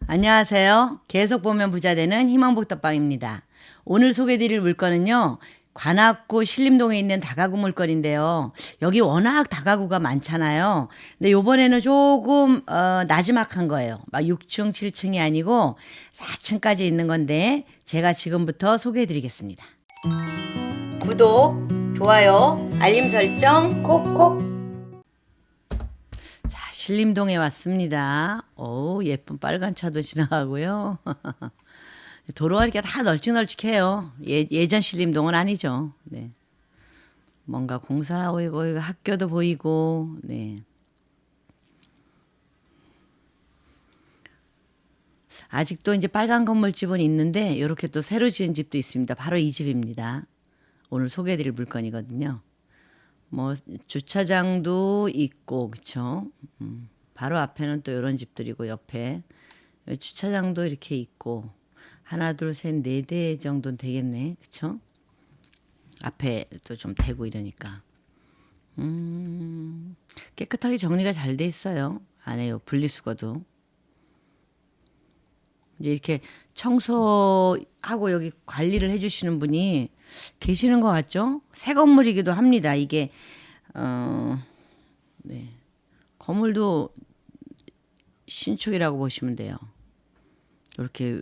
안녕하세요. 계속 보면 부자 되는 희망복덕방입니다. 오늘 소개해드릴 물건은요. 관악구 신림동에 있는 다가구 물건인데요. 여기 워낙 다가구가 많잖아요. 근데 요번에는 조금 나지막한 거예요. 막 6층, 7층이 아니고 4층까지 있는 건데 제가 지금부터 소개해드리겠습니다. 구독, 좋아요, 알림 설정 콕콕. 자, 신림동에 왔습니다. 오, 예쁜 빨간 차도 지나가고요. 도로가 이렇게 다 널찍널찍해요. 예전 신림동은 아니죠. 네. 뭔가 공사를 하고 있고 학교도 보이고. 네. 아직도 이제 빨간 건물집은 있는데 이렇게 또 새로 지은 집도 있습니다. 바로 이 집입니다. 오늘 소개해드릴 물건이거든요. 뭐 주차장도 있고 그쵸? 바로 앞에는 또 이런 집들이고 옆에 주차장도 이렇게 있고 하나 둘 셋 네 대 정도는 되겠네 그쵸? 앞에 또 좀 대고 이러니까 깨끗하게 정리가 잘 돼 있어요. 안에 요 분리수거도 이제 이렇게 청소하고 여기 관리를 해주시는 분이 계시는 것 같죠? 새 건물이기도 합니다. 이게 네. 건물도 신축이라고 보시면 돼요. 이렇게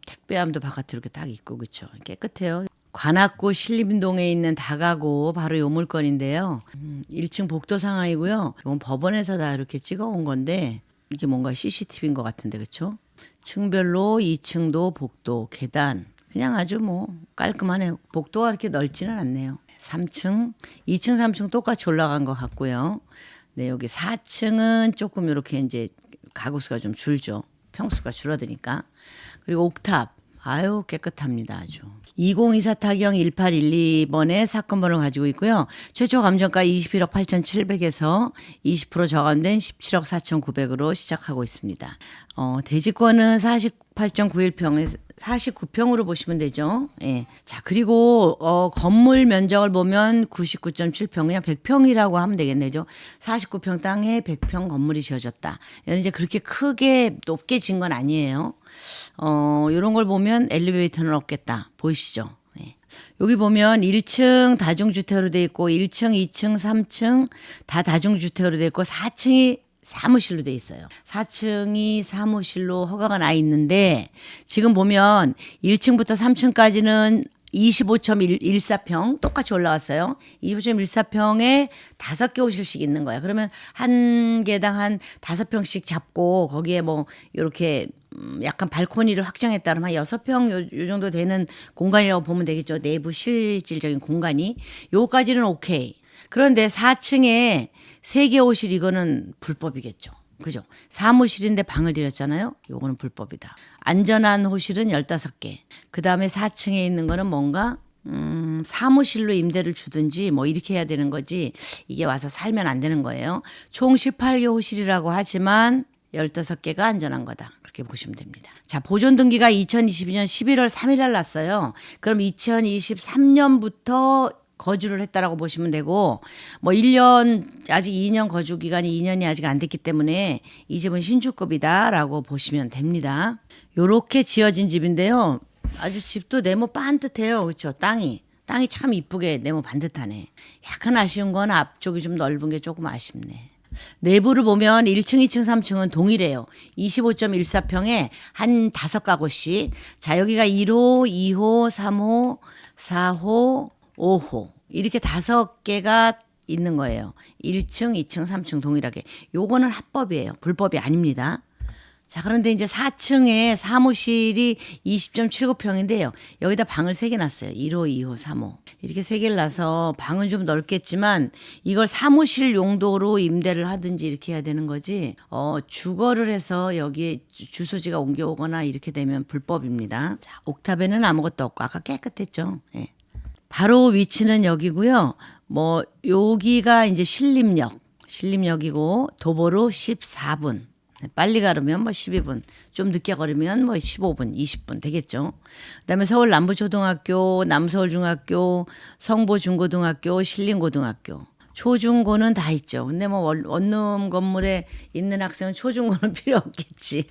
택배함도 바깥에 이렇게 딱 있고 그렇죠. 깨끗해요. 관악구 신림동에 있는 다가구 바로 요 물건인데요. 1층 복도 상하이고요. 이건 법원에서 다 이렇게 찍어온 건데 이게 뭔가 CCTV인 것 같은데 그렇죠? 층별로 2층도 복도, 계단 그냥 아주 뭐 깔끔하네요. 복도가 이렇게 넓지는 않네요. 3층, 2층, 3층 똑같이 올라간 것 같고요. 네, 여기 4층은 조금 이렇게 이제 가구 수가 좀 줄죠. 평수가 줄어드니까. 그리고 옥탑. 아유, 깨끗합니다. 아주. 2024 타경 1812번의 사건 번호를 가지고 있고요. 최초 감정가 21억 8,700에서 20% 저감된 17억 4,900으로 시작하고 있습니다. 대지권은 48.91평에 49평으로 보시면 되죠. 예. 자, 그리고 건물 면적을 보면 99.7평 그냥 100평이라고 하면 되겠네요. 49평 땅에 100평 건물이 지어졌다. 이건 이제 그렇게 크게 높게 진 건 아니에요. 요런 걸 보면 엘리베이터는 없겠다. 보이시죠? 네. 여기 보면 1층 다중주택으로 돼 있고 1층, 2층, 3층 다 다중주택으로 돼 있고 4층이 사무실로 돼 있어요. 4층이 사무실로 허가가 나 있는데 지금 보면 1층부터 3층까지는 25.14평 똑같이 올라왔어요. 25.14평에 5개 호실씩 있는 거야. 그러면 한 개당 한 5평씩 잡고 거기에 뭐 이렇게 약간 발코니를 확장했다 그러면 한 6평 요 정도 되는 공간이라고 보면 되겠죠. 내부 실질적인 공간이. 요까지는 오케이. 그런데 4층에 3개 호실 이거는 불법이겠죠. 그죠? 사무실인데 방을 들였잖아요. 요거는 불법이다. 안전한 호실은 15개. 그다음에 4층에 있는 거는 뭔가 사무실로 임대를 주든지 뭐 이렇게 해야 되는 거지. 이게 와서 살면 안 되는 거예요. 총 18개 호실이라고 하지만 15개가 안전한 거다. 그렇게 보시면 됩니다. 자, 보존 등기가 2022년 11월 3일 날 났어요. 그럼 2023년부터 거주를 했다라고 보시면 되고 뭐 1년 아직 2년 거주 기간이 2년이 아직 안 됐기 때문에 이 집은 신축급이다라고 보시면 됩니다. 요렇게 지어진 집인데요. 아주 집도 네모 반듯해요. 그렇죠? 땅이 참 이쁘게 네모 반듯하네. 약간 아쉬운 건 앞쪽이 좀 넓은 게 조금 아쉽네. 내부를 보면 1층, 2층, 3층은 동일해요. 25.14평에 한 5가구씩. 자, 여기가 1호, 2호, 3호, 4호, 5호 이렇게 5개가 있는 거예요. 1층, 2층, 3층 동일하게. 요거는 합법이에요. 불법이 아닙니다. 자, 그런데 이제 4층에 사무실이 20.79평인데요. 여기다 방을 3개 놨어요. 1호, 2호, 3호. 이렇게 3개를 놔서 방은 좀 넓겠지만 이걸 사무실 용도로 임대를 하든지 이렇게 해야 되는 거지. 주거를 해서 여기에 주소지가 옮겨오거나 이렇게 되면 불법입니다. 자, 옥탑에는 아무것도 없고 아까 깨끗했죠. 예. 바로 위치는 여기고요. 뭐 여기가 이제 신림역이고 도보로 14분. 빨리 가려면 뭐 12분, 좀 늦게 걸으면 뭐 15분, 20분 되겠죠. 그다음에 서울 남부초등학교, 남서울중학교, 성보중고등학교, 신림고등학교. 초중고는 다 있죠. 근데 뭐 원룸 건물에 있는 학생은 초중고는 필요 없겠지.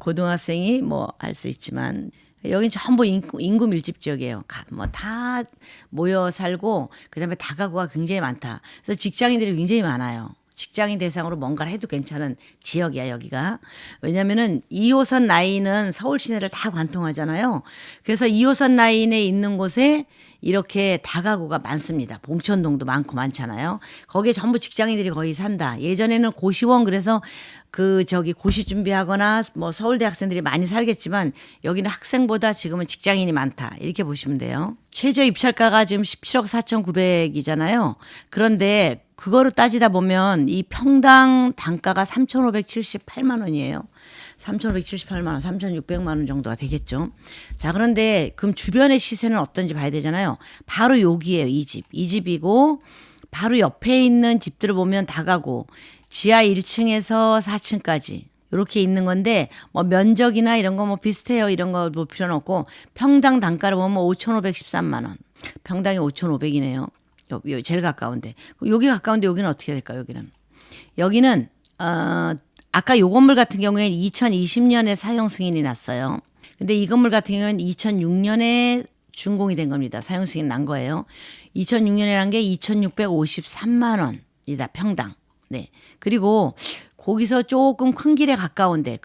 고등학생이 뭐 할 수 있지만 여긴 전부 인구 밀집 지역이에요. 뭐 다 모여 살고 그다음에 다가구가 굉장히 많다. 그래서 직장인들이 굉장히 많아요. 직장인 대상으로 뭔가를 해도 괜찮은 지역이야 여기가. 왜냐면은 2호선 라인은 서울 시내를 다 관통하잖아요. 그래서 2호선 라인에 있는 곳에 이렇게 다가구가 많습니다. 봉천동도 많고 많잖아요. 거기에 전부 직장인들이 거의 산다. 예전에는 고시원 그래서 고시 준비하거나 뭐 서울대 학생들이 많이 살겠지만 여기는 학생보다 지금은 직장인이 많다. 이렇게 보시면 돼요. 최저 입찰가가 지금 17억 4,900이잖아요. 그런데 그거로 따지다 보면 이 평당 단가가 3,578만 원이에요. 3,578만 원, 3,600만 원 정도가 되겠죠. 자, 그런데 그럼 주변의 시세는 어떤지 봐야 되잖아요. 바로 여기에요. 이 집. 이 집이고 바로 옆에 있는 집들을 보면 다가구 지하 1층에서 4층까지 이렇게 있는 건데 뭐 면적이나 이런 거 뭐 비슷해요. 이런 거 볼 필요는 없고 평당 단가를 보면 5,513만 원. 평당이 5,500이네요. 요 제일 가까운데. 여기 가까운데 여기는 어떻게 될까요? 여기는 아까 요 건물 같은 경우에는 2020년에 사용 승인이 났어요. 근데 이 건물 같은 경우에는 2006년에 준공이 된 겁니다. 사용 승인 난 거예요. 2006년에 난 게 2,653만 원이다. 평당. 네. 그리고 거기서 조금 큰 길에 가까운데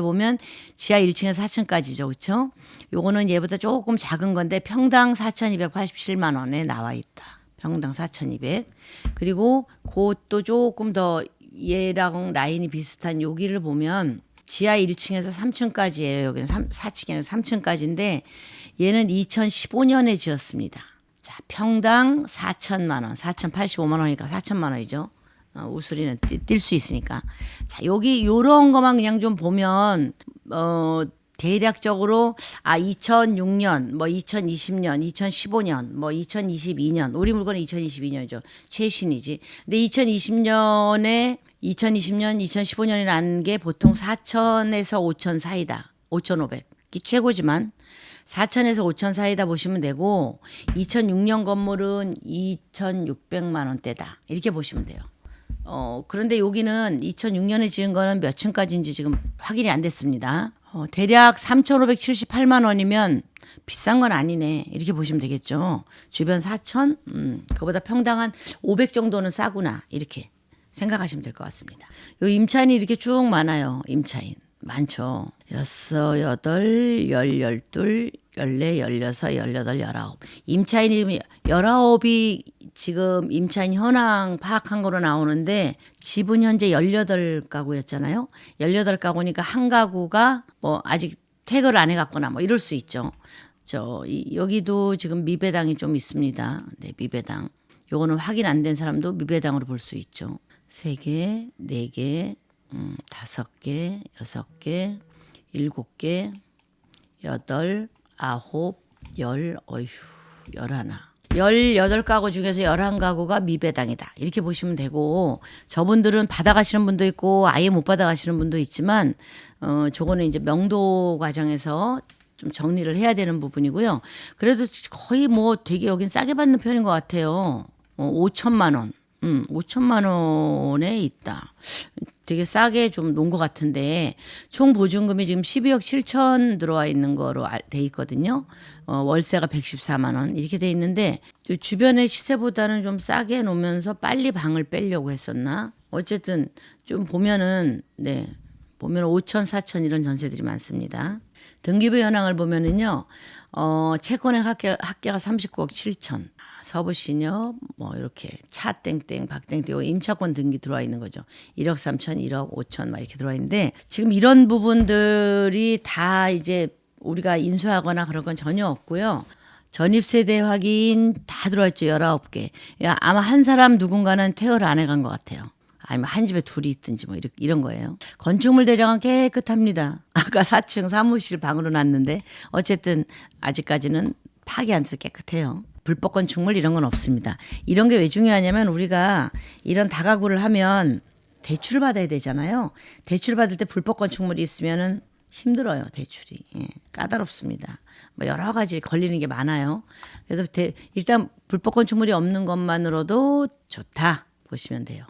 보면 지하 1층에서 4층까지죠. 그렇죠? 요거는 얘보다 조금 작은 건데 평당 4,287만 원에 나와 있다. 평당 4,200. 그리고 그것도 조금 더 얘랑 라인이 비슷한 여기를 보면 지하 1층에서 3층까지예요. 여기는 4층이 아니라 3층까지인데 얘는 2015년에 지었습니다. 자, 평당 4천만 원, 4,085만 원이니까 4천만 원이죠. 우수리는 뛸 수 있으니까. 자, 여기 요런 거만 그냥 좀 보면 대략적으로 2006년, 뭐 2020년, 2015년, 뭐 2022년, 우리 물건은 2022년이죠. 최신이지. 근데 2020년, 2015년에 난 게 보통 4천에서 5천 사이다. 5,500. 최고지만 4천에서 5천 사이다 보시면 되고 2006년 건물은 2,600만 원대다. 이렇게 보시면 돼요. 그런데 여기는 2006년에 지은 거는 몇 층까지인지 지금 확인이 안 됐습니다. 대략 3,578만 원이면 비싼 건 아니네. 이렇게 보시면 되겠죠. 주변 4천? 그보다 평당 한 500 정도는 싸구나. 이렇게 생각하시면 될 것 같습니다. 요 임차인이 이렇게 쭉 많아요. 임차인. 많죠. 6, 8, 10, 12, 14, 16, 18, 19. 임차인이 19이 지금 임차인 현황 파악한 거로 나오는데 집은 현재 18가구였잖아요. 18가구니까 한 가구가 뭐 아직 퇴거를 안 해갔거나 뭐 이럴 수 있죠. 여기도 지금 미배당이 좀 있습니다. 네, 미배당. 요거는 확인 안 된 사람도 미배당으로 볼 수 있죠. 3개, 4개, 5개, 6개, 7개, 8, 9, 10, 11. 18가구 중에서 11가구가 미배당이다. 이렇게 보시면 되고 저분들은 받아가시는 분도 있고 아예 못 받아가시는 분도 있지만 저거는 이제 명도 과정에서 좀 정리를 해야 되는 부분이고요. 그래도 거의 뭐 되게 여긴 싸게 받는 편인 것 같아요. 5천만 원. 5천만 원에 있다. 되게 싸게 좀 놓은 것 같은데 총 보증금이 지금 12억 7천 들어와 있는 거로 돼 있거든요. 월세가 114만 원 이렇게 돼 있는데 주변의 시세보다는 좀 싸게 놓으면서 빨리 방을 빼려고 했었나? 어쨌든 좀 보면은 보면 5천, 4천 이런 전세들이 많습니다. 등기부 현황을 보면은요. 채권액 합계가 39억 7천. 서부시녀 뭐 이렇게 차 땡땡 박땡땡 임차권 등기 들어와 있는 거죠. 1억 3천, 1억 5천 막 이렇게 들어와 있는데 지금 이런 부분들이 다 이제 우리가 인수하거나 그런 건 전혀 없고요. 전입세대 확인 다 들어와 있죠. 19개. 아마 한 사람 누군가는 퇴거를 안 해간 것 같아요. 아니면 한 집에 둘이 있든지 뭐 이런 거예요. 건축물 대장은 깨끗합니다. 아까 4층 사무실 방으로 놨는데 어쨌든 아직까지는 파괴 안 돼서 깨끗해요. 불법 건축물 이런 건 없습니다. 이런 게 왜 중요하냐면 우리가 이런 다가구를 하면 대출을 받아야 되잖아요. 대출 받을 때 불법 건축물이 있으면은 힘들어요, 대출이. 예, 까다롭습니다. 뭐 여러 가지 걸리는 게 많아요. 그래서 일단 불법 건축물이 없는 것만으로도 좋다 보시면 돼요.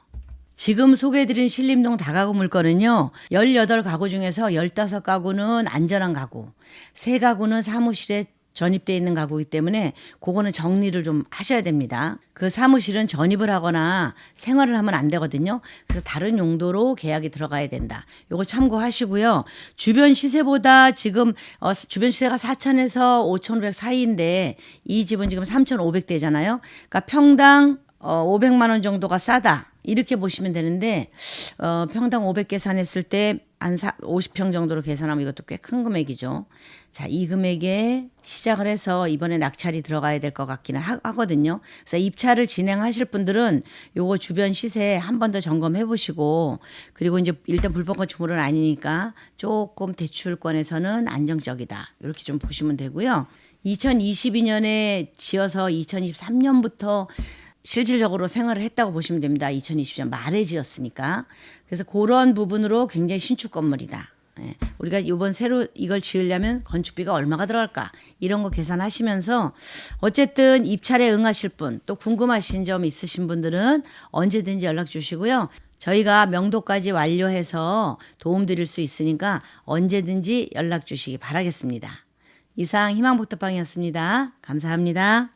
지금 소개해드린 신림동 다가구 물건은요, 18가구 중에서 15가구는 안전한 가구, 3가구는 사무실에 전입되어 있는 가구이기 때문에 그거는 정리를 좀 하셔야 됩니다. 그 사무실은 전입을 하거나 생활을 하면 안 되거든요. 그래서 다른 용도로 계약이 들어가야 된다. 요거 참고하시고요. 주변 시세보다 지금 주변 시세가 4천에서 5,500 사이인데 이 집은 지금 3,500대잖아요. 그러니까 평당 500만 원 정도가 싸다. 이렇게 보시면 되는데 평당 500 계산했을 때 한 50평 정도로 계산하면 이것도 꽤 큰 금액이죠. 자, 이 금액에 시작을 해서 이번에 낙찰이 들어가야 될 것 같기는 하거든요. 그래서 입찰을 진행하실 분들은 요거 주변 시세 한 번 더 점검해 보시고, 그리고 이제 일단 불법 건축물은 아니니까 조금 대출권에서는 안정적이다. 이렇게 좀 보시면 되고요. 2022년에 지어서 2023년부터 실질적으로 생활을 했다고 보시면 됩니다. 2020년 말에 지었으니까. 그래서 그런 부분으로 굉장히 신축 건물이다. 예. 우리가 이번 새로 이걸 지으려면 건축비가 얼마가 들어갈까 이런 거 계산하시면서 어쨌든 입찰에 응하실 분, 또 궁금하신 점 있으신 분들은 언제든지 연락 주시고요. 저희가 명도까지 완료해서 도움드릴 수 있으니까 언제든지 연락 주시기 바라겠습니다. 이상 희망복덕방이었습니다. 감사합니다.